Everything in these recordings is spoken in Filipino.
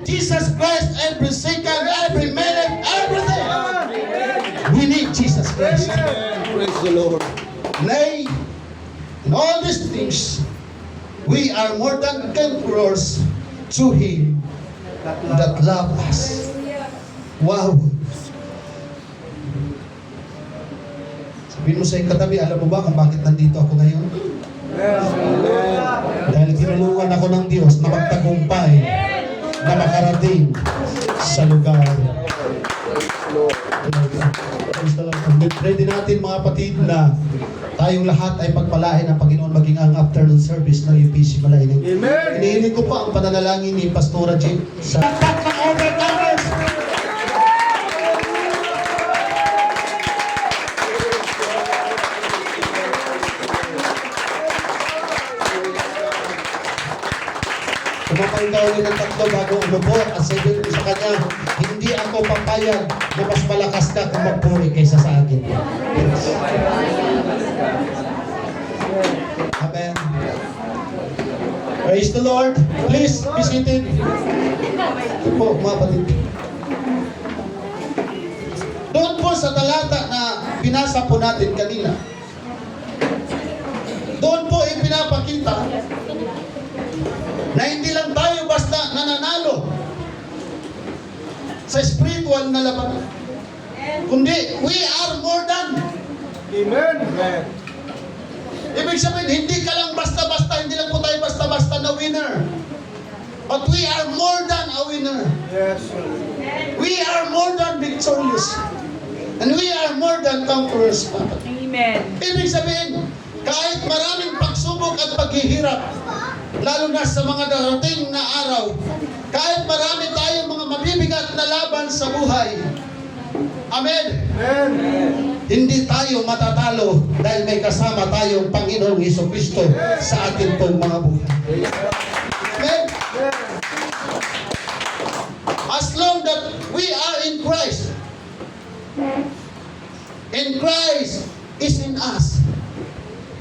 Jesus Christ every second, every minute, everything. We need Jesus Christ. Praise the Lord. Nay, in all these things, we are more than conquerors through Him that love us. Wow! Sabihin mo sa iyong katabi, alam mo ba kung bakit nandito ako ngayon? Dahil tinulungan ako ng Diyos na magtagumpay na makarating sa lugar. Pwede natin mga kapatid na tayong lahat ay pagpalain ng Panginoon maging ang afternoon service ng UPC Malaining. Inihiling ko pa ang pananalangin ni Pastora Jim sa overcomers. Kumapanggaw ng tatlo bago umupo at sabihin ko sa kanya, hindi ako papayag na mas malakas ka kung magpuri kaysa sa akin. Amen. Praise the Lord. Please be seated. Ito po, mga kapatid. Doon po sa talata na binasa po natin kanina, doon po ipinapakita na hindi lang tayo basta nananalo sa spiritual na labanan, kundi we are more than. Amen. Ibig sabihin, hindi ka lang basta-basta, hindi lang po tayo basta-basta na winner. But we are more than a winner. Yes. We are more than victorious. And we are more than conquerors. Amen. Ibig sabihin, kahit maraming pagsubok at paghihirap, lalo na sa mga darating na araw, kahit marami tayong mga mabibigat na laban sa buhay, amen, hindi tayo matatalo dahil may kasama tayong Panginoong Jesucristo sa ating pong mga buhay. Amen. As long that we are in Christ, and Christ is in us,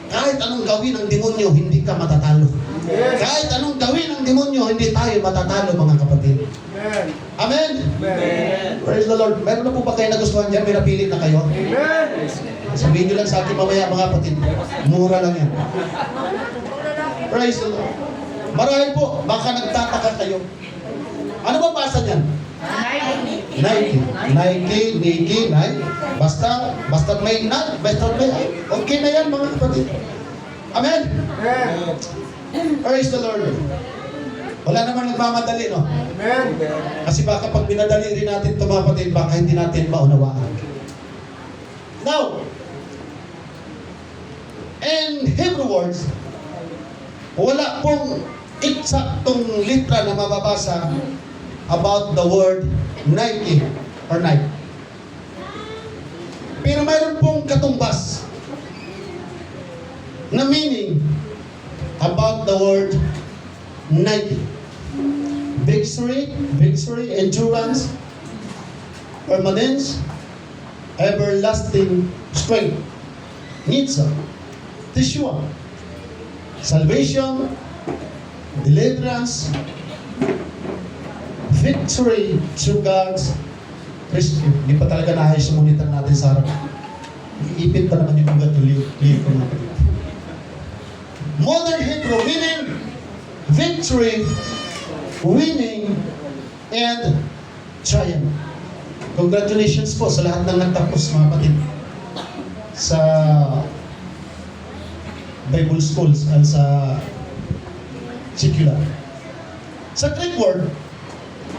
kahit anong gawin ng demonyo, hindi ka matatalo. Kahit anong gawin ng demonyo, hindi tayo matatalo, mga kapatid. Amen? Praise the Lord. Meron na po ba kayo nagustuhan dyan? May napili na kayo? Sabihin nyo lang sa akin mamaya, mga kapatid. Mura lang yan. Praise the Lord. Marahil po, baka nagtataka kayo. Ano ba basa niyan? Nike. Nike. Basta may na, basta may, okay na yan, mga kapatid. Amen? Praise the Lord. Wala naman nagmamadali, no? Kasi baka pag binadali rin natin ito, mga kapatid, baka hindi natin maunawaan. Now, in Hebrew words, wala pong eksaktong litra na mababasa about the word Nike or Nike. Pero mayroon pong katumbas na meaning about the word Nike. Victory, endurance, permanence, everlasting strength, Nitsa, Teshua, salvation, deliverance, victory through God's rescue. Hindi pa talaga naayos yung monitor natin sa harap. Iipit pa naman yung mga tuliw ko natin. Modern Hebrew meaning victory, winning, and triumph. Congratulations po sa lahat ng nagtapos, mga kapatid, sa Bible schools at sa secular. Sa Greek word,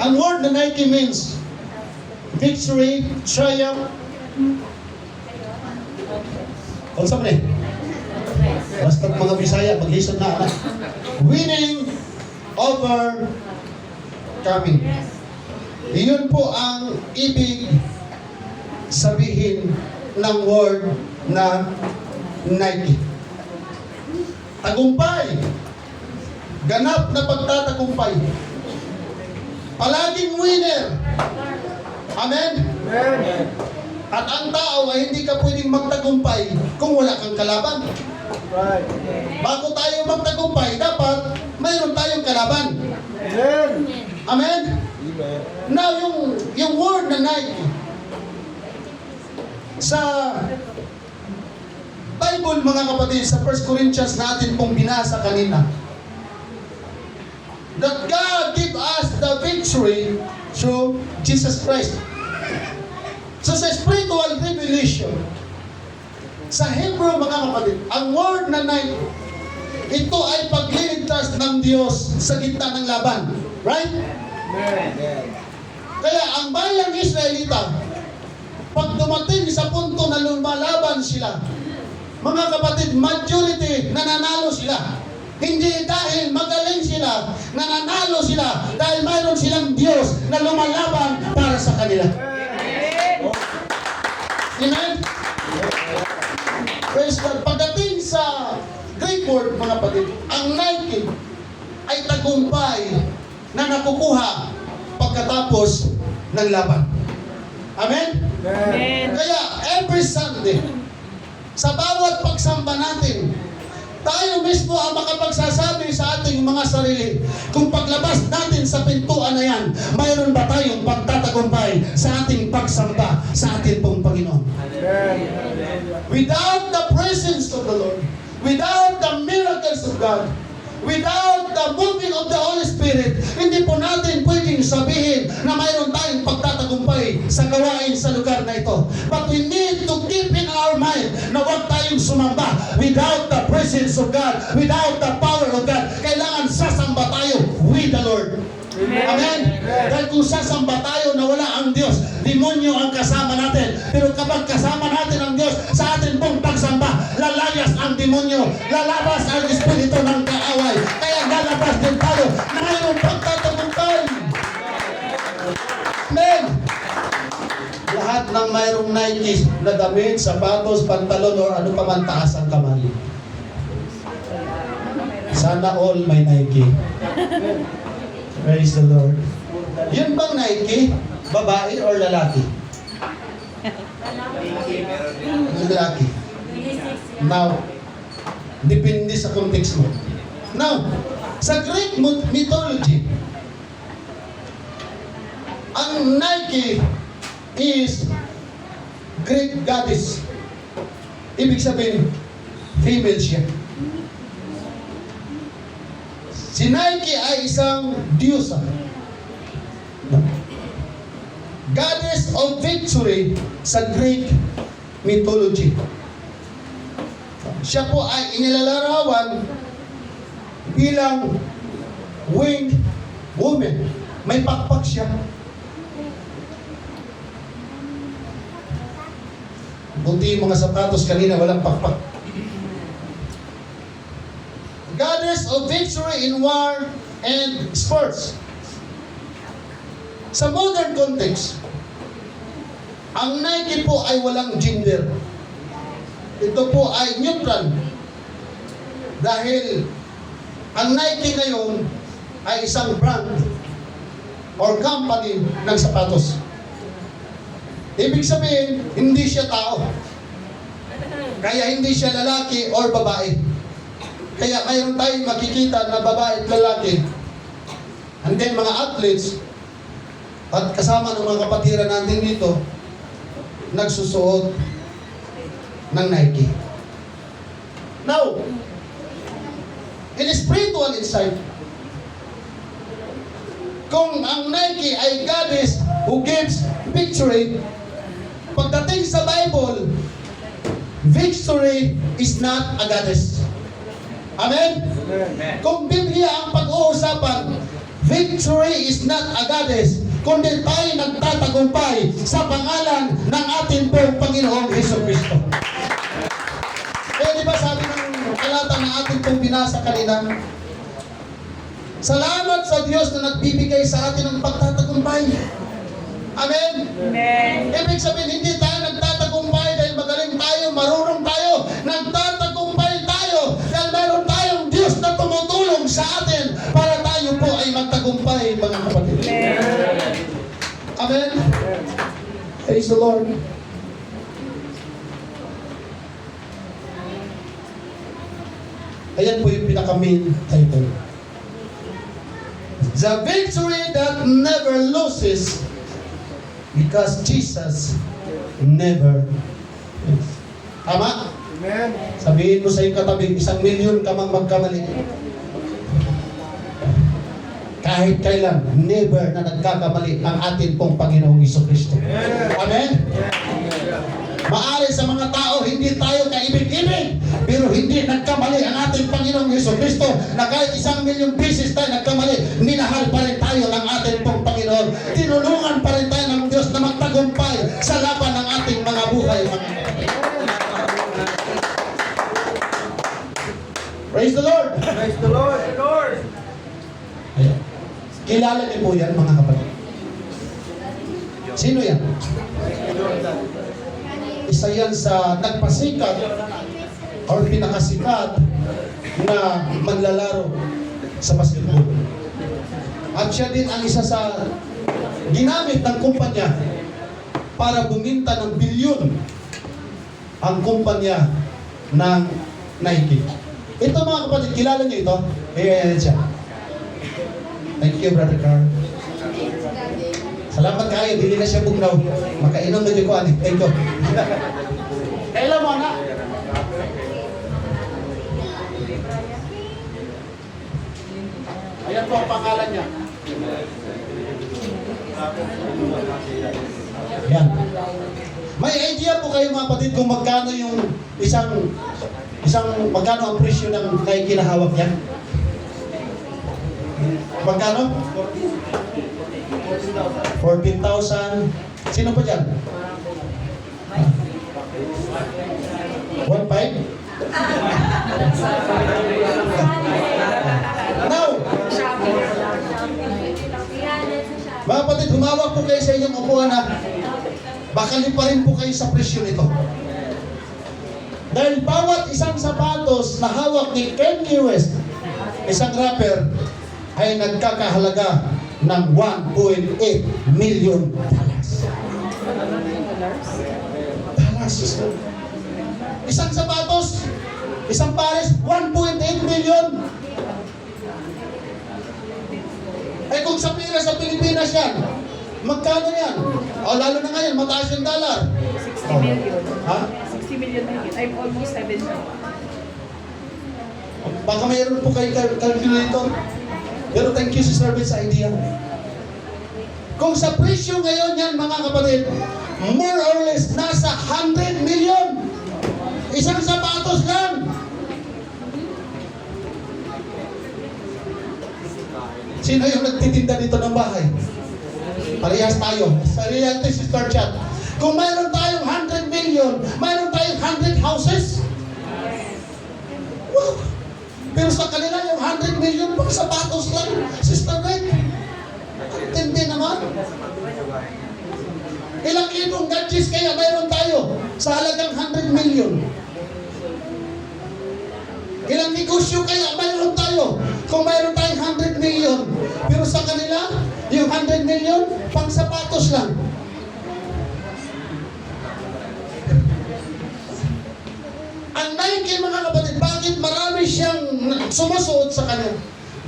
ang word na Nike means victory, triumph. Kung saan man basta mga Bisaya, mag-listen na. Winning over coming. Iyon po ang ibig sabihin ng word na Nike. Tagumpay. Ganap na pagtatagumpay. Palaging winner. Amen? At ang tao ay hindi ka pwedeng magtagumpay kung wala kang kalaban. Bago tayo magtagumpay, dapat mayroon tayong kalaban. Amen? Amen. Now, yung word na Nike, sa Bible, mga kapatid, sa 1 Corinthians natin pong binasa kanina, that God give us the victory through Jesus Christ. So sa spiritual revelation, sa Hebrew, mga kapatid, ang word na Nike, ito ay pagliligtas ng Diyos sa gitna ng laban. Right? Amen. Kaya ang bayang Israelita, pag dumating sa punto na lumalaban sila, mga kapatid, majority nananalo sila. Hindi dahil magaling sila, nananalo sila dahil mayroon silang Diyos na lumalaban para sa kanila. Amen? Praise God. Pagdating sa Greek word, mga kapatid, ang Nike ay tagumpay na nakukuha pagkatapos ng laban. Amen? Amen. Kaya every Sunday, sa bawat pagsamba natin, tayo mismo ang makapagsasabi sa ating mga sarili, kung paglabas natin sa pintuan na yan, mayroon ba tayong pagtatagumpay sa ating pagsamba sa ating pong Panginoon? Without the presence of the Lord, without the miracles of God, without the moving of the Holy Spirit, hindi po natin pwedeng sabihin na mayroon tayong pagtatagumpay sa gawain sa lugar na ito. But we need to keep in our mind na huwag tayong sumamba without the presence of God, without the power of God. Kailangan sasamba tayo with the Lord. Amen? Dahil kung sasamba tayo na wala ang Diyos, demonyo ang kasama natin. Pero kapag kasama natin ang Diyos sa atin pong pagsamba, lalayas ang demonyo, lalabas ang espiritu ng kaaway. Kaya lalabas din tayo na mayroong pagtatagumpay. Amen? Lahat ng mayroong Nike na damit, sapatos, pantalon, or ano pa man taas ang kamay. Sana all may Nike. Praise the Lord. Yun bang Nike? Babae or lalaki? Lalaki. Now, depende sa context mo. Now, sa Greek mythology, ang Nike is Greek goddess. Ibig sabihin, female siya. Si Nike ay isang diyosa. Goddess of victory sa Greek mythology. Siya po ay inilalarawan bilang winged woman. May pakpak siya. Buti yung mga sapatos kanina walang pakpak. Goddess of victory in war and sports. Sa modern context, ang Nike po ay walang gender. Ito po ay neutral. Dahil ang Nike ngayon ay isang brand or company ng sapatos. Ibig sabihin, hindi siya tao. Kaya hindi siya lalaki or babae. Kaya mayroon tayong makikita na babae at lalaki. And then mga athletes at kasama ng mga kapatiran natin dito nagsusuot ng Nike. Now, in spiritual insight, kung ang Nike ay goddess who gives victory, pagdating sa Bible, victory is not a goddess. Amen? Amen. Kung Biblia ang pag-uusapan, victory is not a goddess, kundi tayo nagtatagumpay sa pangalan ng ating pong Panginoong Jesucristo. Kaya di ba sabi ng talata na ating pong binasa kanina, salamat sa Diyos na nagbibigay sa atin ng pagtatagumpay. Amen? Amen. Ibig sabihin, hindi tayo nagtatagumpay dahil magaling tayo, marunong tayo. Nagtatagumpay tayo dahil meron tayong Diyos na tumutulong sa atin para tayo po ay magtagumpay, mga kapatid. Amen? Praise the Lord. Ayan po yung pinaka-main title. The victory that never loses because Jesus never loses. Tama? Amen. Sabihin mo sa iyong katabi, 1,000,000 ka mang magkamali. Kahit kailan, never na nagkakamali ang atin pong Panginoong Jesucristo. Amen? Maari sa mga tao, hindi tayo kaibig-ibig, pero hindi nagkamali ang ating Panginoong Jesucristo na kahit 1,000,000 beses tayo nagkamali, minahal pa rin tayo ng ating pong Panginoon. Tinulungan pa rin tayo ng Diyos na magtagumpay sa laban ng ating mga buhay. Praise the Lord! Praise the Lord. Lord. Ayan. Kilala niyo po yan, mga kapatid. Sino yan? Isa yan sa nagpasikat or pinakasikat na manlalaro sa basketball. At siya din ang isa sa ginamit ng kumpanya para buminta ng bilyon ang kumpanya ng Nike. Ito mga kapatid, kilala niyo ito? Ayan siya. Thank you, Brother Carl. Salamat kayo, dili na siya bugnaw. Makainom na dyan ko, anik. Thank you. Kailan mo, anak? Ayan po ang pangalan niya. Yan. May idea po kayo mga kapatid kung magkano yung magkano ang presyo ng Nike na hawak niya? Magkano? 14,000. Sino pa dyan? 1,500? Now, mga kapatid, humawak po kayo sa inyong upuan na bakali pa rin po kayo sa presyo nito. Dahil bawat isang sapatos na hawak ni Kanye West, isang rapper, ay nagkakahalaga ng $1.8 million. Dollars. Isang sapatos, isang pares, 1.8 million. Eh kung sa pira sa Pilipinas yan, magkano yan? O lalo na ngayon, mataas yung dollar. 60 million. Ha? 60 million na yun. I'm almost 7 now. Baka mayroon po kayo calculator. Pero thank you Sister Beth sa idea. Kung sa presyo ngayon yan mga kapatid, more or less nasa 100 million. Isang sapatos lang. Sino yung nagtitinda dito ng bahay? Parehas tayo. Sa reality sister chat. Kung mayroon tayong 100 million, mayroon tayong 100 houses. Wow! Pero sa kanila yung 100 million pang sapatos lang, Sister Beth. Tindi naman. Ilang libong gadgets kaya mayroon tayo sa halagang 100 million. Ilang negosyo kaya mayroon tayo kung mayroon tayong 100 million. Pero sa kanila, yung 100 million, pang sapatos lang. Ang Nike mga kapatid, bakit marami siyang sumusuot sa kanya?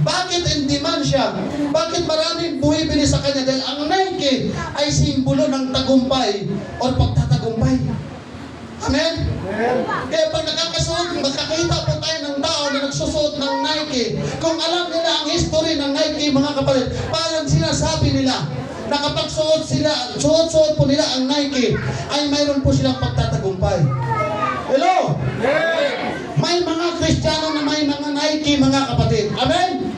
Bakit in demand siya? Bakit maraming bumibili sa kanya? Dahil ang Nike ay simbolo ng tagumpay o pagtatagumpay. Amen? Kaya pag nakakasuot, magkakita po tayo ng tao na nagsusuot ng Nike. Kung alam nila ang history ng Nike, mga kapatid, parang sinasabi nila na kapag suot po nila ang Nike, ay mayroon po silang pagtatagumpay. Hello? May mga Kristiyano na may mga Nike, mga kapatid. Amen?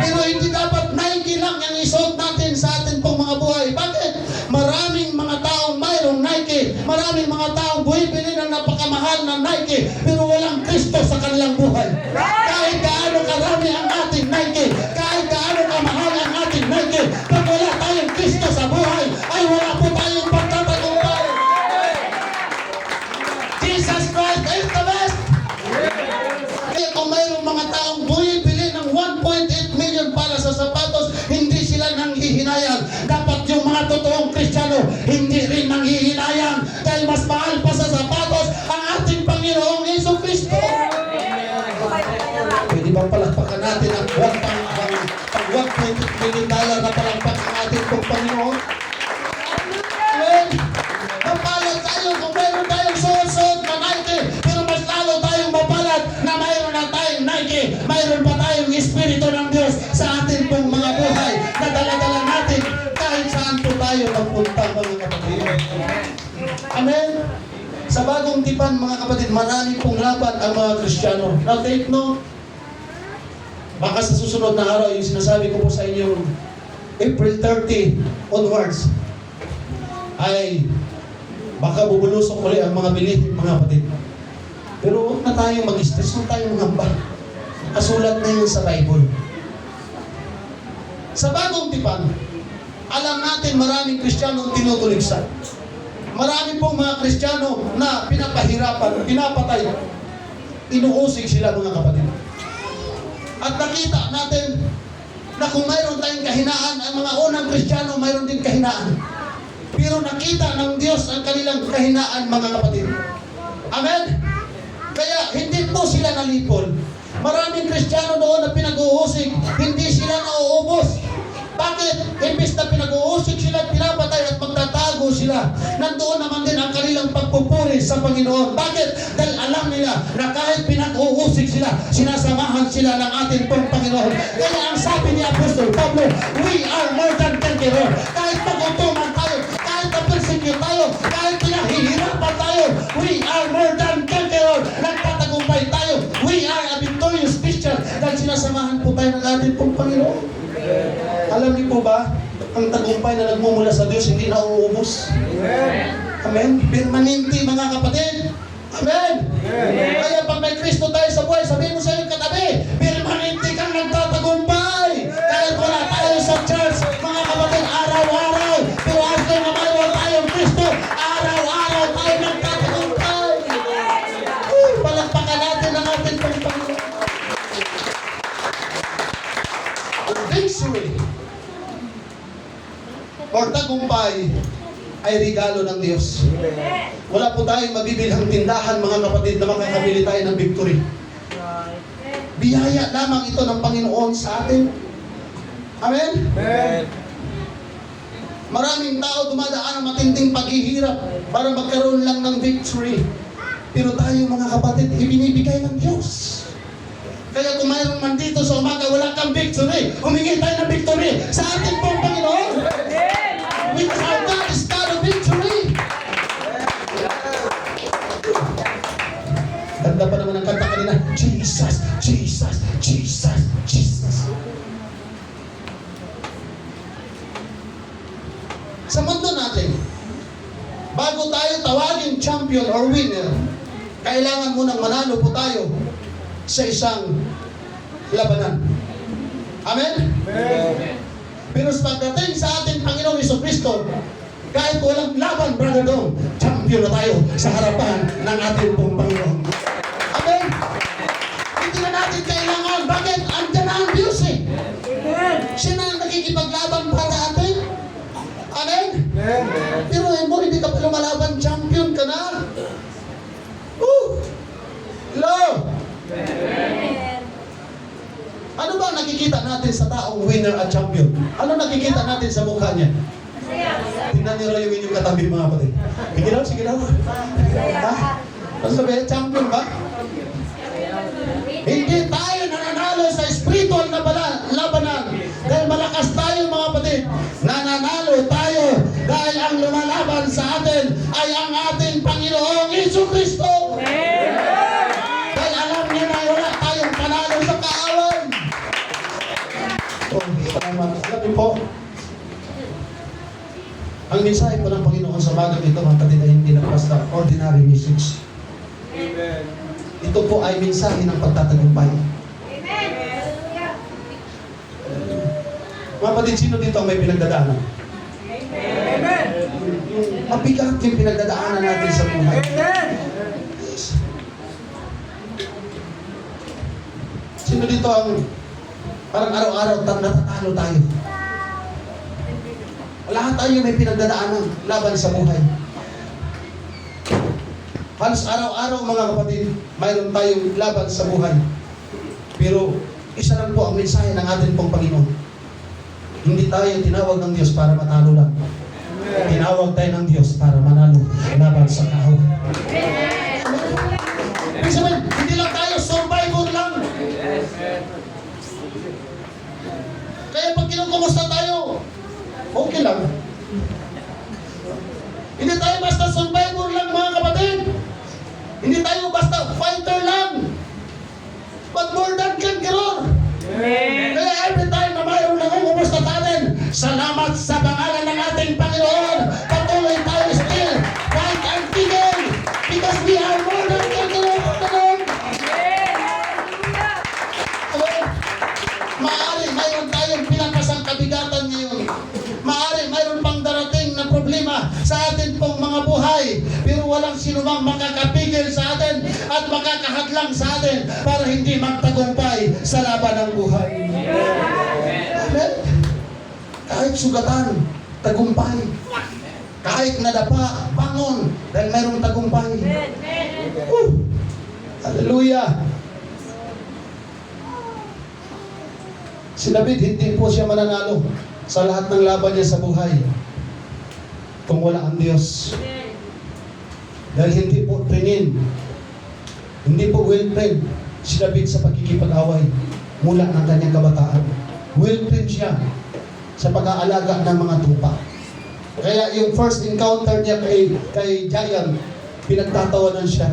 Pero hindi dapat Nike lang ang isuot natin sa atin pong mga buhay. Bakit? Maraming mga taong mayroong Nike. Maraming mga taong buhibili ng napakamahal na Nike. Pero walang Kristo sa kanilang buhay. Kahit gaano karami ang ating Nike, kahit gaano kamahal ang ating Nike, pag wala tayong Kristo sa buhay, ay wala po tayong pagtatagumpay. Jesus Christ is the best. Kaya kung mayroong mga taong bumibili ng 1.8 million para sa sapatos, hindi sila nanghihinayang. Dapat yung mga totoong Kristiyano, hindi rin nanghihinayang. Dahil mas mahal pa sa sapatos ang ating Panginoong Jesucristo. Pwede bang palakpakan natin ang 1.8 million Panginoon. Amen. Mapalad tayo kung mayroon tayong suot-suot na Nike, pero mas lalo tayong mapalad na mayroon na tayong Nike, mayroon pa tayong Espiritu ng Diyos sa ating pong mga buhay na dala-dala natin kahit saan po tayo magpunta, mga kapatid. Amen. Sa bagong tipan, mga kapatid, marami pong laban ang mga Kristiyano. Now take note, baka sa susunod na araw, yung sinasabi ko po sa inyo, April 30 onwards, ay baka bubulusok ulit ang mga bilihin, mga kapatid. Pero huwag na tayong mag-stress, huwag tayong mangamba. Kasulat na yun sa Bible. Sa bagong tipan, alam natin maraming Kristiyano tinutuligsa. Marami pong mga Kristiyano na pinapahirapan, pinapatay. Inuusig sila, mga kapatid. At nakita natin na kung mayroon tayong kahinaan, ang mga unang Kristiyano mayroon din kahinaan. Pero nakita ng Diyos ang kanilang kahinaan, mga kapatid. Amen? Kaya hindi po sila nalipol. Maraming Kristiyano doon na pinag-uusig, hindi sila nauubos. Bakit? Imbis na pinag-uusig sila, pinapatay at magtatago sila, nandoon naman din ang kanilang pagpupuri sa Panginoon. Bakit? Dahil alam nila na kahit pinag-uusig sila, sinasamahan sila ng ating pong Panginoon. Kaya ang sabi ni Apostol Pablo, we are more than conqueror. Kahit magutuman tayo, kahit na-persecute tayo, kahit pinahihirapan tayo, we are more than conqueror. Nagtatagumpay tayo. We are a victorious Christian dahil sinasamahan po tayo ng ating pong Panginoon. Alam niyo po ba, ang tagumpay na nagmumula sa Diyos hindi na uuubos. Amen? Permanente, mga kapatid. Amen? Kaya pag may Kristo tayo sa buhay, sabihin mo sa iyong katabi, permanente kang nagtatagumpay. Kahit wala tayo sa church, mga kapatid, araw-araw. Pero after na mayroon tayong Kristo, araw-araw tayo nagtatagumpay. Palagpakan natin ang ating Panginoon. Victory or tagumpay ay regalo ng Diyos. Wala po tayong mabibilhang tindahan, mga kapatid, na makakabili tayo ng victory. Biyaya lamang ito ng Panginoon sa atin. Amen? Maraming tao dumadaan ang matinding paghihirap para magkaroon lang ng victory. Pero tayo, mga kapatid, ibinibigay ng Diyos. Kaya kung mayroon man dito sa umaga, wala kang victory, humingi tayo ng victory sa ating pong Panginoon. Because our God is God of victory. Ganda pa naman ang kanta kanina, Jesus, Jesus, Jesus, Jesus. Sa mundo natin, bago tayo tawagin champion or winner, kailangan munang manalo po tayo sa isang labanan. Amen? Pero sa pagdating sa ating Panginoong Jesucristo, kahit walang laban, Brother Dong, champion na tayo sa harapan ng ating pong Panginoon. Amen? Hindi na natin kailangan. Bakit? Andiyan na ang Diyos eh. Siya na ang nakikipaglaban para atin. Amen? Pero mo, hindi ka pa lumalaban, champion ka na. Hello? Ano ba ang nakikita natin sa taong winner at champion? Ano nakikita natin sa mukha niya? Tingnan niyo rin yung inyong katabi, mga kapatid. Sige daw, sige daw. Ha? Ano sabi, champion ba? Hindi tayo nananalo sa spiritual na labanan. Dahil malakas tayo, mga kapatid. Nananalo tayo dahil ang lumalaban sa atin ay ang ating Panginoong Jesucristo. Dahil alam niya na wala tayong panalo sa kaaway. Salamat. Alam niyo po, ang mensahe po ng Panginoon sa bagang ito, mga kapatid, ay hindi na basta ordinary message. Amen. Ito po ay mensahe ng pagtatagumpay. Amen. Mga kapatid, sino dito ang may pinagdadaanan? Amen. Yung mabigat yung pinagdadaanan natin sa buhay. Sino dito ang parang araw-araw natatalo tayo? Lahat tayo may pinagdadaanan laban sa buhay. Halos araw-araw, mga kapatid, mayroon tayong laban sa buhay. Pero isa lang po ang mensahe ng ating pong Panginoon. Hindi tayo tinawag ng Diyos para matalo lang. Tinawag tayo ng Diyos para manalo laban sa kahawa. Ibig sabihin, hindi lang tayo survivor lang. Kaya pag kinukumusta tayo, okay lang. Hindi tayo basta survivor lang, mga kapatid. Hindi tayo basta fighter lang. But more than conqueror. Kaya every time na mayroon nangungumusta natin, salamat sa pangalan ng ating Panginoon. Patuloy tayo still fight and tigil because we are more than conqueror. Maaari mayroon tayong pinapasang kabigatan ngayon. Maaari mayroon pang darating na problema sa atin pong mga buhay. Pero walang sinumang makakapigil sa atin at makakahadlang sa atin para hindi magtagumpay sa laban ng buhay. Amen? Kahit sugatan, tagumpay. Kahit nadapa, bangon dahil mayroong tagumpay. Hallelujah! Si David, hindi po siya mananalo sa lahat ng laban niya sa buhay kung wala ang Diyos. Dahil hindi po trainin, hindi po well-trained si David sa pagkikipag-away mula ng kanyang kabataan. Well-trained siya sa pag-aalaga ng mga tupa. Kaya yung first encounter niya kay Giant, pinagtatawanan siya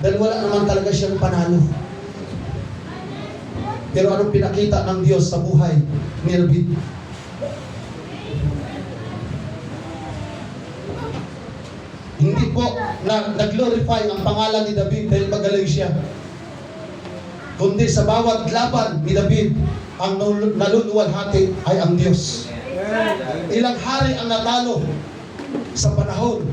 dahil wala naman talaga siyang panalo. Pero anong pinakita ng Diyos sa buhay ni David? Hindi po nag-glorify ang pangalan ni David dahil magaling siya. Kundi sa bawat laban ni David, ang naluluwalhati ay ang Diyos. Ilang hari ang natalo sa panahon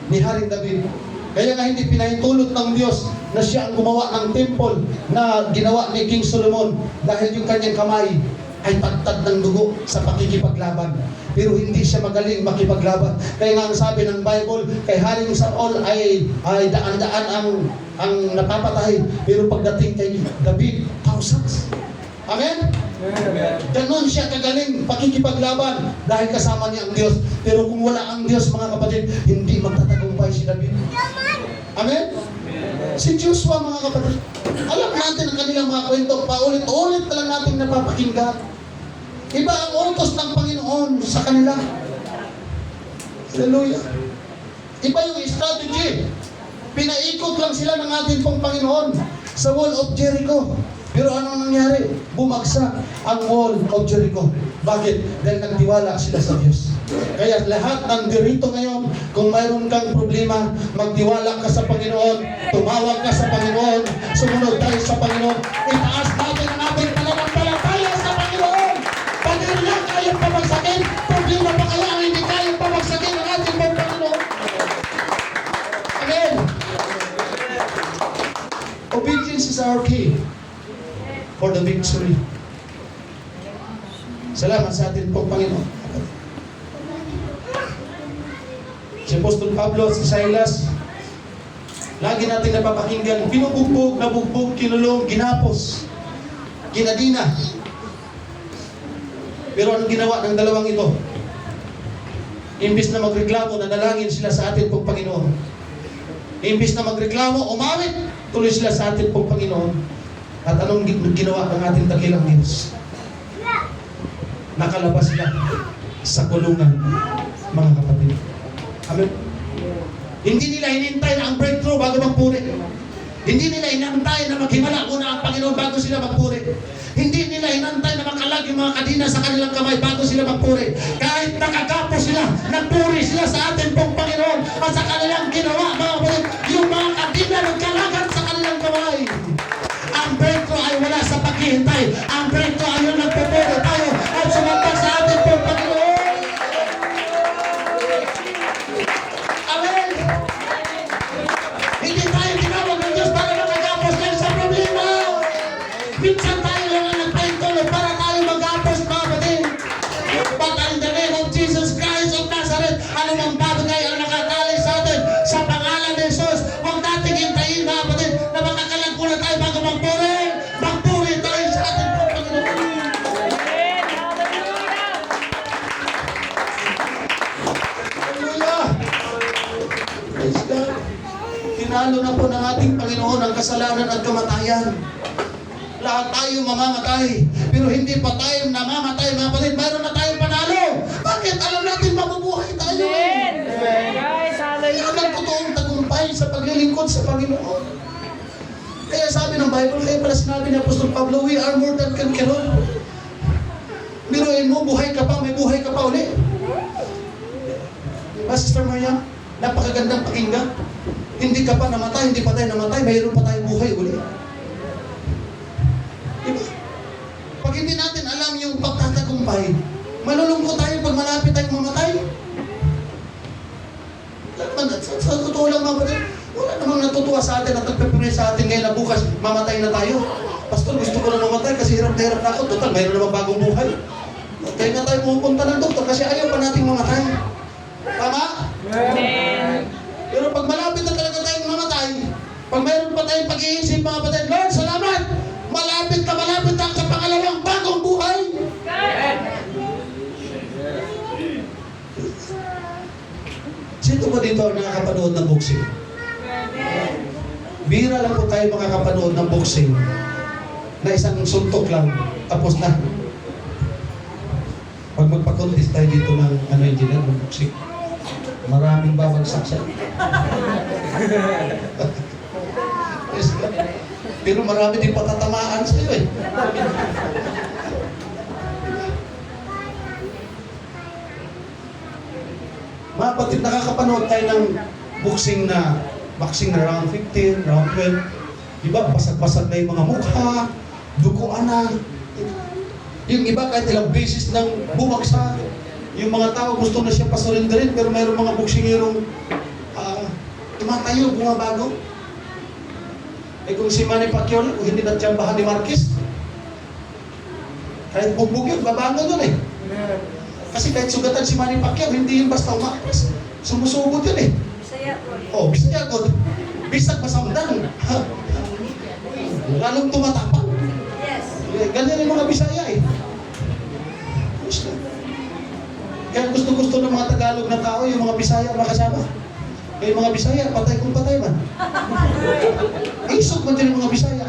ni Haring David. Kaya nga hindi pinahintulot ng Diyos na siya ang gumawa ng temple na ginawa ni King Solomon dahil yung kanyang kamay ay tagtad ng dugo sa pakikipaglaban. Pero hindi siya magaling makipaglaban. Kaya nga ang sabi ng Bible, kay Haring Saul ay daan-daan ang napapatay. Pero pagdating kay David, thousands. Amen? Ganon siya kagaling pakikipaglaban dahil kasama niya ang Diyos. Pero kung wala ang Diyos, mga kapatid, hindi magtatagumpay si David. Amen? Si Joshua, mga kapatid, alam natin ang kanilang mga kwento, paulit-ulit na lang natin napapakinggan. Iba ang utos ng Panginoon sa kanila. Hallelujah. Iba yung strategy. Pinaikot lang sila ng ating pong Panginoon sa wall of Jericho. Pero anong nangyari? Bumagsak ang wall of Jericho. Bakit? Dahil nagtiwala sila sa Diyos. Kaya lahat ng dirito ngayon, kung mayroon kang problema, magtiwala ka sa Panginoon, tumawag ka sa Panginoon, sumunod tayo sa Panginoon, itaas natin ang ating pananampalataya sa Panginoon. Pag hindi kayang pamagsakin, problema pa kaya ang hindi kayang pamagsakin ang ating Panginoon? Amen. Obedience is our key for the victory. Salamat sa atin pong Panginoon. Si Apostol Pablo, si Silas, lagi natin napapakinggan, binubugbog, nabugbog, kinulong, ginapos, ginadina. Pero anong ginawa ng dalawang ito? Imbis na magreklamo, nanalangin sila sa atin pong Panginoon. Imbis na magreklamo, umawit, tuloy sila sa atin pong Panginoon. At anong ginawa ng ating dakilang Diyos? Nakalabas sila sa kulungan, mga kapatid. Amen. Hindi nila hinintay na ang breakthrough bago magpuri. Hindi nila hinantay na maghimala muna ang Panginoon bago sila magpuri. Hindi nila hinantay na makalag yung mga kadina sa kanilang kamay bago sila magpuri. Kahit nakagapos sila, nagpuri sila sa atin pong Panginoon at sa kanilang ginawa, mga kapatid, yung mga kadina nagkalagan sa kanilang kamay. Ang breakthrough ay wala sa paghihintay. Ang breakthrough ay yung nagpupuri tayo at sumamba sa atin pong Panginoon. Amen. Hindi tayo tinawag ng Diyos para makagapos lang sa problema. Minsan tayo lang ang nagpahintulog para tayo magapos, mga kapatid. But in the name of Jesus Christ of Nazareth, anumang bagay ang nakatali sa atin sa pangalan ni Jesus, huwag natin hintayin, mga kapatid, na makakalag muna tayo bago magpuri. Magpuri tayo sa atin po, Panginoon. Plano na po ng ating Panginoon ang kasalanan at kamatayan. Lahat tayo mamamatay. Pero hindi pa tayo namamatay, mga kapatid. Mayroon na tayong panalo. Bakit? Alam natin mabubuhay tayo. Amen. Guys, Kaya ang hallelujah. totoong tagumpay sa paglilingkod sa Panginoon. Kaya sabi ng Bible, kaya pala sinabi ni Apostol Pablo, we are more than conqueror. Biruin mo, buhay ka pa, may buhay ka pa uli. Diba, Sister Maria? Napakagandang pakinggan. Hindi ka pa namatay, hindi pa tayo namatay, mayroon pa tayong buhay uli. Diba? Pag hindi natin alam yung pagtatagumpay, malulungkot tayo pag malapit tayong mamatay. Sa totoo lang mga kapatid, wala namang natutuwa sa atin at nagpipray sa atin ngayon na bukas mamatay na tayo. Pastor, gusto ko na mamatay kasi hirap na hirap na ako. Total, mayroon namang bagong buhay. Kaya nga tayo pupunta ng doktor kasi ayaw pa nating mamatay. Tama? Amen. Pero pag malapit na talaga tayong mamatay, pag mayroon pa tayong pag-iisip mga kapatid, Lord, salamat! Malapit na ang kapangalawang bagong buhay. Sino ba dito ang nakakapanood ng boxing? Bira lang po tayo makakapanood ng boxing na isang suntok lang, tapos na. Pag magpa-contest tayo dito ng engineer ng boxing, maraming babagsak siya. Yes, pero marami din patatamaan sa iyo eh. Mga kapatid, nakakapanood tayo ng boxing na round 15, round 12. Diba, basag-basag na yung mga mukha, duguan na. Yung iba kahit ilang beses nang bumagsak. Yung mga tao gusto na siya pasurinderin, pero mayroong mga boksingirong tumatayo, bumabago. Eh kung si Manny Pacquiao, kung hindi natsambahan ni Marquez, kahit bugbog yun, babango doon eh. Kasi kahit sugatan si Manny Pacquiao, hindi yun basta umakas. Sumusugod yun eh. Oh, Bisaya ko. Bisag masamdan. Lalong tumatapang. Ganyan yung mga Bisaya eh. Gusto. Kaya gusto-gusto ng mga Tagalog na tao, yung mga Bisaya makasama. Kaya yung mga Bisaya, patay kung patay man. Isok man din yung mga Bisaya.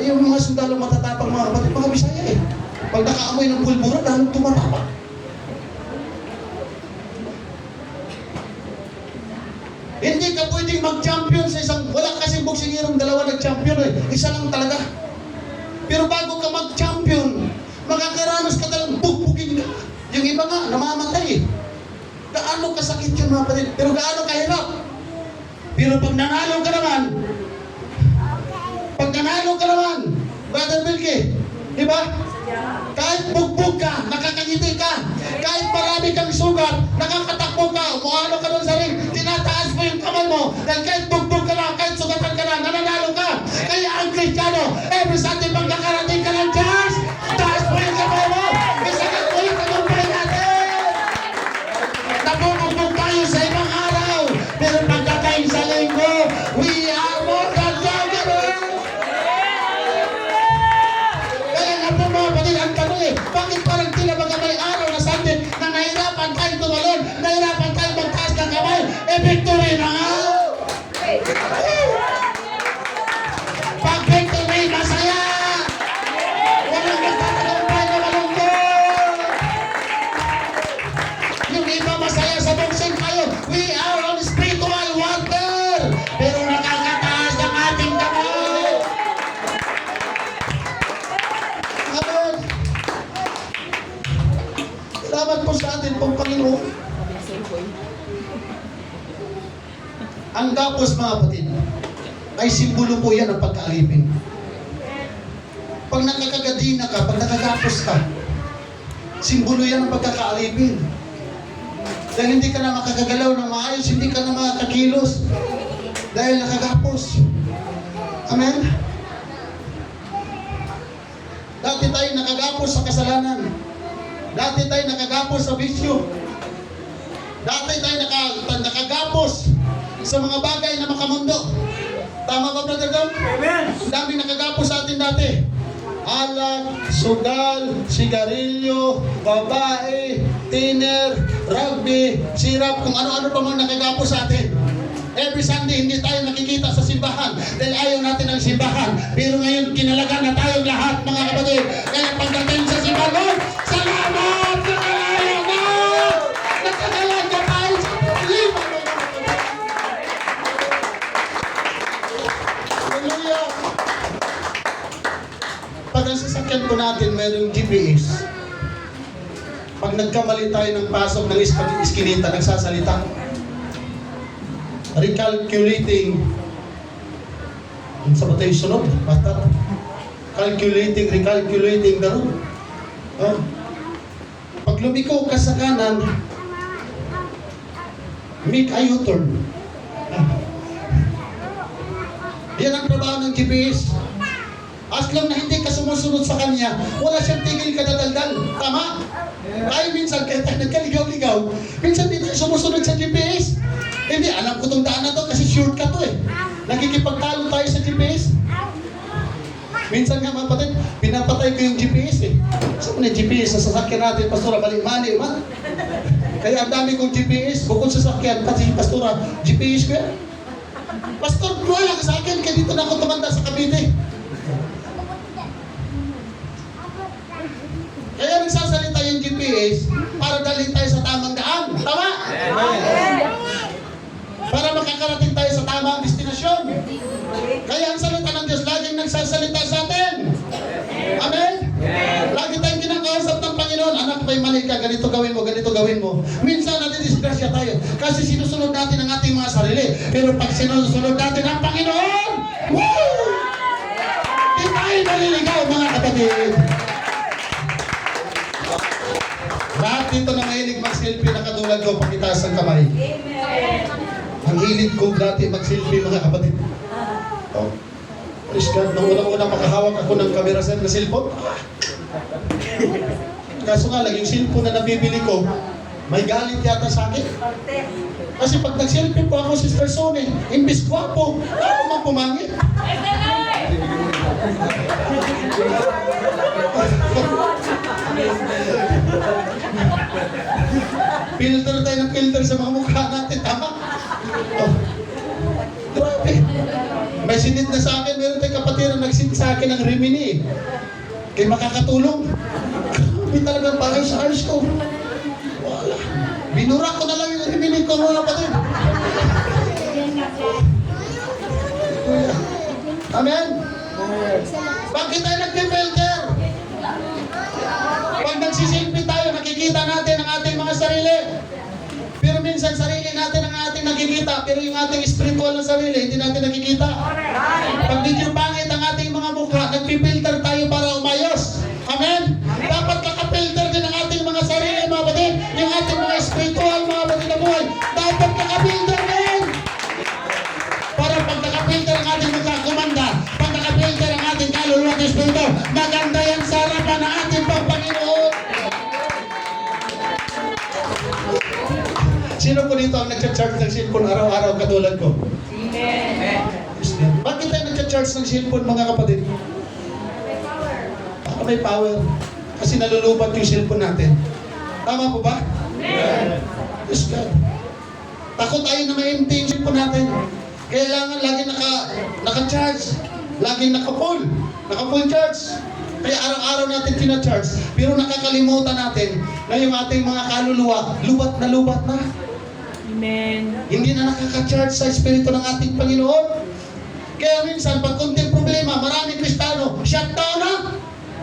Yung mga sundalo matatapang mga kapatid, mga Bisaya eh. Pag nakaamoy ng pulbura, lalong tumatapang. Hindi ka pwedeng mag-champion sa isang, wala kasing boksingirong dalawa nag-champion eh. Isa lang talaga. Pero bago ka mag-champion, makakaranas ka talagang bugbugin ka. Yung iba nga, namamatay eh. Gaano kasakit yun mga kapatid, pero gaano kahirap. Pero pag nanalo ka naman, Brother Bilke, di ba? Kahit bugbog ka, nakakangiti ka. Kahit marami kang sugat, nakakatakbo ka, umuano ka doon sa ring, tinataas mo yung kamay mo, dahil kahit bugbog ka na, kahit sugatan ka na, nananalo ka. Kaya ang Kristiyano, every Sunday pag nakarating ka ng church, taas mo yung kamay mo, isagat mo yung tagumpay natin. Nabubugbog tayo sa ibang araw, pero pagdating sa linggo, we are more than conquerors. Kaya nga po mga kapatid, ang tanong eh, bakit parang tila mga may araw na Sunday na nahirapan tayo tumalon, nahirapan tayo magtaas ng kamay, eh victory na nga! Pag victory, masaya! Walang magtatagumpay na malungkot! Yung iba masaya sa boxing tayo, we are on spiritual water, pero nakakataas ang ating kamay! Amen! Salamat po sa atin pong Panginoon. Ang gapos mga kapatid, ay simbolo po yan ng pagkaalipin. Pag nakakagadina ka, pag nakagapos ka, simbolo yan ng pagkakaalipin. Dahil hindi ka na makakagalaw ng maayos, hindi ka na makakakilos. Dahil nakagapos. Amen? Dati tayo nakagapos sa kasalanan. Dati tayo nakagapos sa bisyo. Dati tayo nakagapos sa mga bagay na makamundo. Tama ba, Brother Dom? Amen. Ang daming nakagapos sa atin dati. Alak, sugal, sigarilyo, babae, tiner, rugby, sirap, kung ano-ano pa mga nakagapo sa atin. Every Sunday, hindi tayo nakikita sa simbahan dahil ayaw natin ng simbahan. Pero ngayon, kinalaga na tayong lahat, mga kapatid. Kaya pagdating sa simbahan, salamat! Nakalayan na! Nakagalan ka tayo sa problema! Hallelujah! Pag ang sasakyan po natin, mayroong GPS. Pag nagkamali tayo ng pasok ng iskinita, nagsasalita. Recalculating. Ang sa batay sunod, basta. Recalculating the road. Oh. Pag lumiko ka sa kanan, make a U-turn. Yan ang trabaho ng GPS. As long na hindi ka sumusunod sa kanya, wala siyang tigil ka dadaldal. Tama? Tayo minsan, kahit tayo nagkaligaw-ligaw, minsan hindi tayo sumusunod sa GPS. Hindi, alam ko itong daan na to kasi shortcut to eh. Nakikipagtalo tayo sa GPS. Minsan nga mga patid, pinapatay ko yung GPS eh. Saan na GPS sa sasakyan natin, Pastora, mali-mali man. Kaya ang dami kong GPS, bukod sa sasakyan, pati Pastora, GPS ko yan. Pastor, wala ka sa akin, kaya dito na ako tumanda sa Cavite. Kaya nagsasalita yung GPS para dalhin tayo sa tamang daan. Tama? Para makakarating tayo sa tamang destinasyon. Kaya ang salita ng Diyos laging nagsasalita sa atin. Amen? Lagi tayong kinakausap ng Panginoon. Anak, may mali ka, ganito gawin mo, ganito gawin mo. Minsan natidisgrasya tayo kasi sinusunod natin ang ating mga sarili. Pero pag sinusunod natin ang Panginoon, woo! Di tayo naliligaw, mga kapatid. Lahat dito na mahilig mag-selfie na katulad ko, pakitaas ang kamay. Ang hilig ko dati mag-selfie, mga kapatid. Oh. Praise God, nung unang-unang makahawak ako ng camera sa cellphone. Kaso nga lang, yung cellphone na nabibili ko, may galit yata sa akin. Kasi pag nag-selfie po ako, Sister Sonny, imbis gwapo, ano mang pumangit? Filter tayo ng filter sa mga mukha natin, tama? Oh. Grabe. May sinit na sa akin, meron tayong kapatid na nagsinit sa akin ng Rimini. Kaya makakatulong. Grabe talagang bagay sa ayos ko. Wala. Binura ko na lang yung Rimini ko, mga kapatid. Amen? Bakit tayo nag-filter? Pag nagsisilpi tayo, nakikita natin ang ating mga sarili. Pero minsan sarili natin ang ating nakikita, pero yung ating spiritual na sarili, hindi natin nakikita. Pag medyo pangit ang ating mga mukha, nagpipilter tayo para umayos. Amen? Dapat nakapilter din ang ating mga sarili, mga batid. Yung ating mga spiritual, mga batid na buhay. Dapat nakapilter din. Para pag nakapilter ang ating mukha, kumanda. Pag nakapilter ang ating kaluluwa at espiritu, maganda yan sa harapan ng ating Panginoon. Sino po dito ang nagcha-charge ng cellphone araw-araw katulad ko? Amen. Bakit tayo nagcha-charge ng cellphone, mga kapatid? Baka may power. Kasi nalulubat yung cellphone natin. Tama po ba? Amen. Yes, God. Takot tayo na ma-empty yung cellphone natin. Kailangan lagi naka-charge. Laging naka-full. Naka-full charge. Kaya araw-araw natin tina-charge. Pero nakakalimutan natin na yung ating mga kaluluwa, lubat na lubat na. Amen. Hindi na nakaka-charge sa Espiritu ng ating Panginoon. Kaya minsan, pag konting problema, maraming Kristiyano, shutdown na.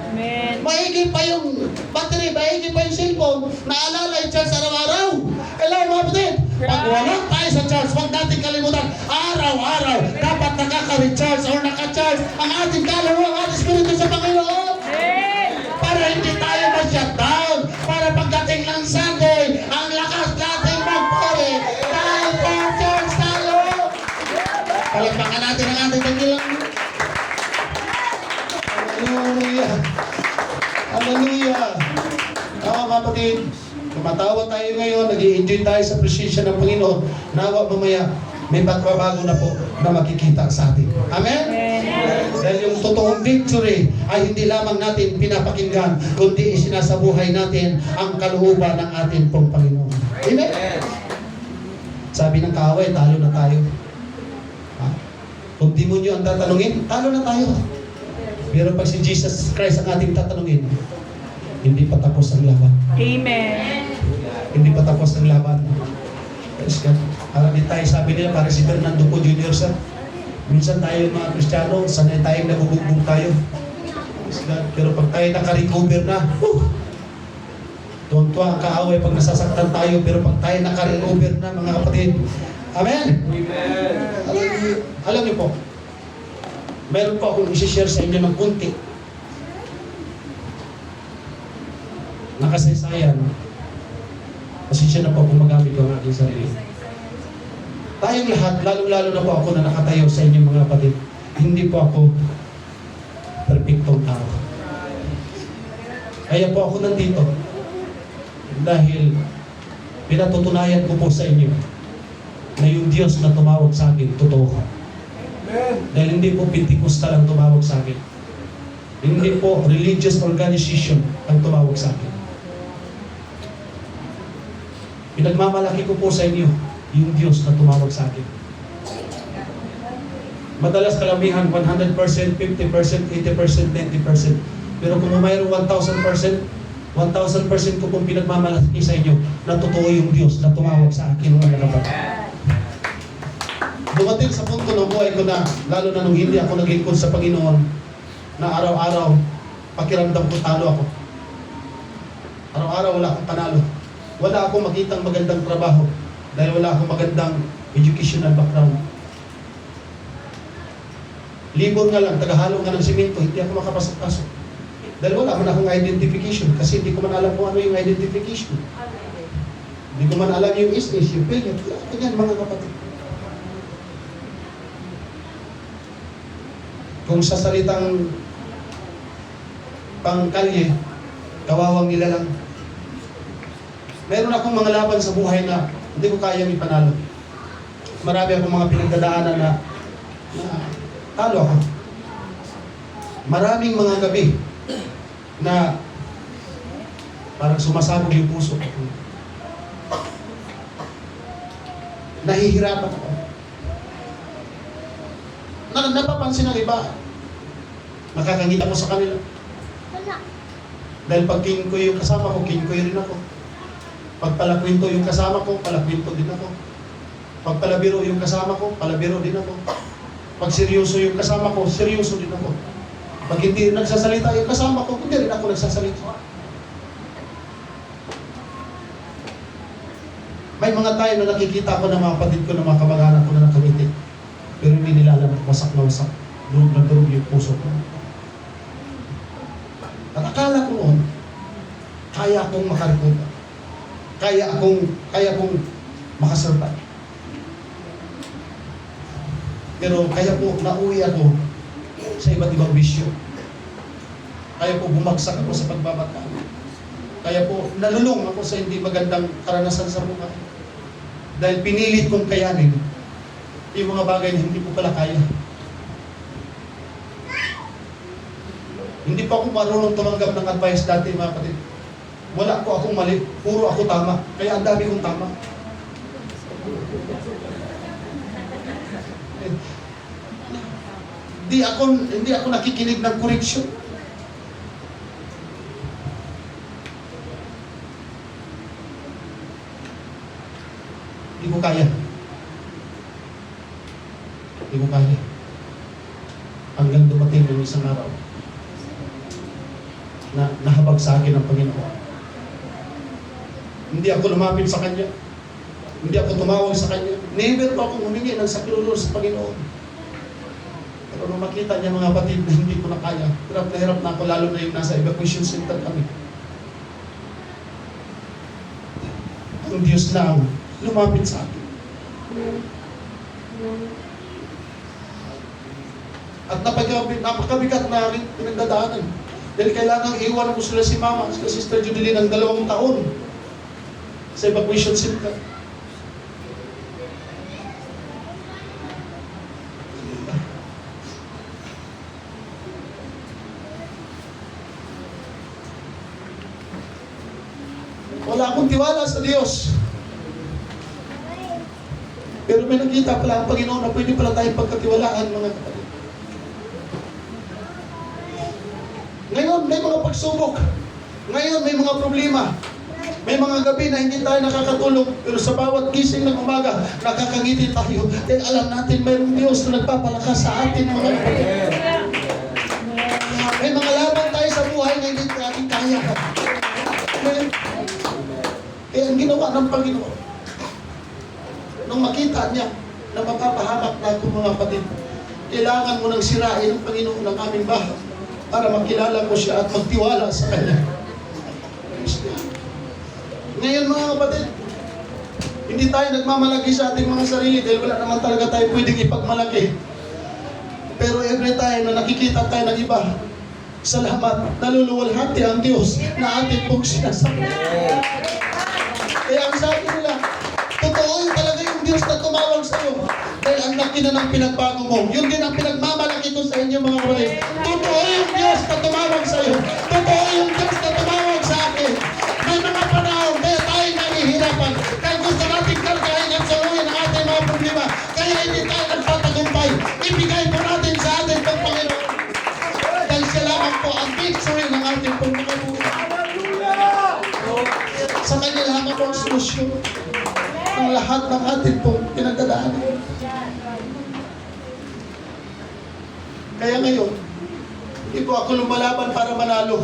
Amen. Maigi pa yung battery, maigi pa yung cellphone, naalala yung charge araw-araw. Kailangan mga kapatid, pag wala tayo sa charge, huwag natin kalimutan, araw-araw, dapat nakaka-recharge or naka-charge ang ating kaluluwa at Espiritu sa Panginoon. Amen. Para hindi tayo ma-shutdown, para pagdating ng Sunday, ang lakas natin magpuri, dahil pa-charge tayo. Palagpakan natin ang ating dagilang. Hallelujah. Hallelujah. Mga kapatid, tumatawa tayo ngayon, nag-i-enjoy tayo sa presensya ng Panginoon. Nawa mamaya, may pagbabago na po na makikita sa atin. Amen? Amen. Dahil yung totoong victory ay hindi lamang natin pinapakinggan, kundi isinasabuhay natin ang kalooban ng ating pong Panginoon. Amen? Sabi ng kaaway, talo na tayo. Ha? Kung demonyo ang tatanungin, talo na tayo. Pero pag si Jesus Christ ang ating tatanungin, hindi pa tapos ang laban. Amen. Hindi pa tapos ang laban. Praise God. Di tayo, sabi nila, para si Fernando po Jr. sir. Minsan tayo mga Kristiyano, sanay tayong nabubugbog tayo. Praise God. Pero pag tayo nakarecover na, tuwang-tuwa ang kaaway pag nasasaktan tayo, pero pag tayo nakarecover na, mga kapatid, Amen? Alam niyo po, meron po akong isi-share sa inyo ng kunti. Nakasaysayan. Pasensya na po kung magamit ko ang aking sarili. Tayong lahat, lalo-lalo na po ako na nakatayo sa inyong mga kapatid, hindi po ako perfectong tao. Kaya po ako nandito dahil pinatutunayan ko po sa inyo na yung Diyos na tumawag sa akin, totoo. Dahil hindi po Pentecostal ang tumawag sa akin. Hindi po religious organization ang tumawag sa akin. Pinagmamalaki ko po sa inyo yung Diyos na tumawag sa akin. Madalas kalamihan 100%, 50%, 80%, 90%. Pero kung mayroong 1,000%, 1,000% ko pong pinagmamalaki sa inyo na totoo yung Diyos na tumawag sa akin, mga kapatid. Dumating sa punto ng buhay ko na, lalo na nung hindi ako naglingkod sa Panginoon, na araw-araw, pakiramdam ko talo ako. Araw-araw wala akong panalo. Wala akong makitang magandang trabaho dahil wala akong magandang educational background. Libon nga lang, tagahalo nga ng simento, hindi ako makapasok-pasok. Dahil wala man akong identification kasi hindi ko man alam kung ano yung identification. Hindi ko man alam yung business, yung payment. Ganyan mga kapatid. Kung sa salitang pangkalye, kawawang nila lang. Meron akong mga laban sa buhay na hindi ko kayang ipanalo. Marami akong mga pinagdadaanan na talo ako. Maraming mga gabi na parang sumasabog yung puso ko. Nahihirapan ako. Napapansin ng iba. Nakakangita ko sa kanila. Dahil pag king ko yung kasama ko, king ko rin ako. Pag palakwento yung kasama ko, palakwento din ako. Pag palabiro yung kasama ko, palabiro din ako. Pag seryoso yung kasama ko, seryoso din ako. Pag hindi nagsasalita yung kasama ko, hindi rin ako nagsasalita. May mga tayo na nakikita ko ng mga kapatid ko, ng mga kamag-anak ko na nakangiti. Pero hindi nila alam, wasak na wasak. Durog na durog yung puso ko. At akala ko noon, kaya akong makarikuta. Kaya akong makasurvive. Pero kaya po nauwi ako sa iba't ibang bisyo. Kaya po bumagsak ako sa pagbabataan. Kaya po nalulong ako sa hindi magandang karanasan sa buhay. Dahil pinilit kong kayanin yung mga bagay na hindi ko pala kaya. Hindi pa ako marunong tumanggap ng advice dati, mga kapatid. Wala ko akong mali, puro ako tama. Kaya ang dami kong tama. Hindi ako nakikinig ng correction. Hindi ko kaya. Hindi ko kaya. Hanggang dumating ng isang araw na nahabag sa akin ang Panginoon. Hindi ako lumapit sa Kanya. Hindi ako tumawag sa Kanya. Never pa akong humingi ng saklolo sa Panginoon. Pero nung makita niya mga kapatid na hindi ko na kaya, hirap na ako, lalo na yung nasa evacuation center kami. Ang Diyos na ang lumapit sa akin. At napakabigat na aking pinagdadaanan. Dahil kailangan iwan ko sila si Mama, si Sister Judeline ng 2 taon sa evacuation center. Wala akong tiwala sa Diyos. Pero may nakita pala ang Panginoon na pwede pala tayong pagkatiwalaan, mga kapatid. Ngayon, may mga pagsubok. Ngayon, may mga problema. May mga gabi na hindi tayo nakakatulog, pero sa bawat gising ng umaga, nakakangiti tayo. Dahil alam natin mayroong Diyos na nagpapalakas sa atin, mga kapatid. May mga laban tayo sa buhay na hindi natin kaya. Amen. Kaya ang ginawa ng Panginoon, nung makita niya na mapapahamak na ako, mga kapatid, kailangan mo nang sirain ang Panginoon ng aming bahay para makilala ko siya at magtiwala sa Kanya. Ngayon, mga kapatid, hindi tayo nagmamalaki sa ating mga sarili dahil wala naman talaga tayo pwedeng ipagmalaki. Pero every time na nakikita tayo ng iba, salamat, naluluwalhati ang Diyos na ating pong sinasabi. Kaya ang sabi nila, totoo yung talaga yung Diyos na tumawag sa iyo. Dahil ang laki na ng pinagbago mo. Yun din ang pinagmamalaki ko sa inyo, mga kapatid. Totoo yung Diyos na tumawag sa iyo. Totoo yung Diyos na tumawag sa akin. May mga panahon, kaya tayo nahihirapan. Kaya gusto natin kargahin at saluhin ang ating mga problema. Kaya hindi tayo nagpatagumpay. Ibigay po natin sa ating Panginoon. Dahil siya lamang po ang victory ng ating pagmamabuhay. Sa Kanya lamang po ang solusyon ng lahat ng ating pong pinagdadaanan. Kaya ngayon, hindi po ako lumalaban para manalo.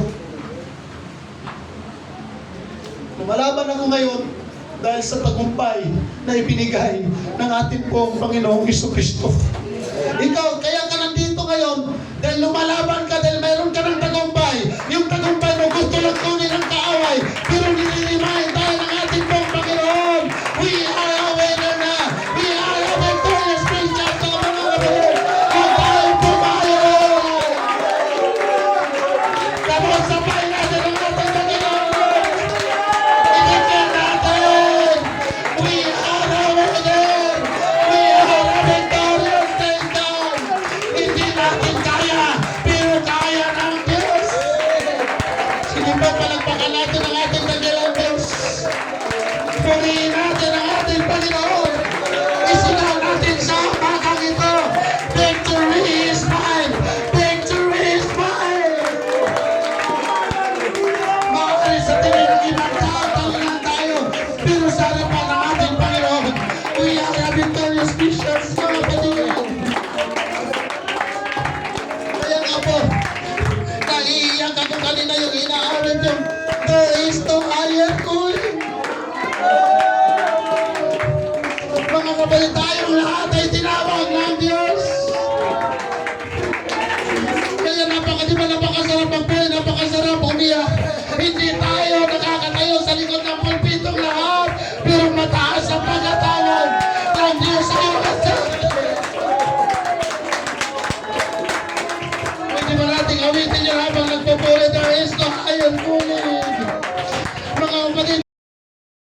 Lumalaban ako ngayon dahil sa tagumpay na ibinigay ng ating pong Panginoong Jesucristo. Ikaw, kaya ka nandito ngayon dahil lumalaban ka dahil mayroon ka ng tagumpay. Yung tagumpay mo gusto lang kunin ang kaaway. Pero nililimahin tayo ng ating pong Panginoon. We are a winner na. We are a victorious Christian sa mga kapatid. Kung tayo pumayon. Tapos sabay natin ang ating Panginoon. Ibigyan natin. We are a winner. We are a victorious Christian. Hindi natin kaya, pero kaya ng Diyos. Sige po, palagpakan natin ang ating dakilang Diyos. Purihin natin ang ating Panginoon. Isigaw natin sa bakang ito. Victory is mine. Victory is mine. Maaari sa tingin ng ibang tao, talunan tayo. Pero sa harapan ng ating Panginoon, we are a victorious Christians, mga kapatid. Kaya nga po, naiiyak ako kanina yung inaawit yung there is no higher calling. Mga kapatid, tayong lahat ay tinawag ng Diyos. Kaya napakasarap magpili, napakasarap umiyak. Hindi tayo nakakatayo sa likod ng pulpitong lahat, pero mataas ang pagkatawag ng Diyos sa iyo at sa akin. Pwede ba natin awitin yun habang nagpupuli? There is no higher calling.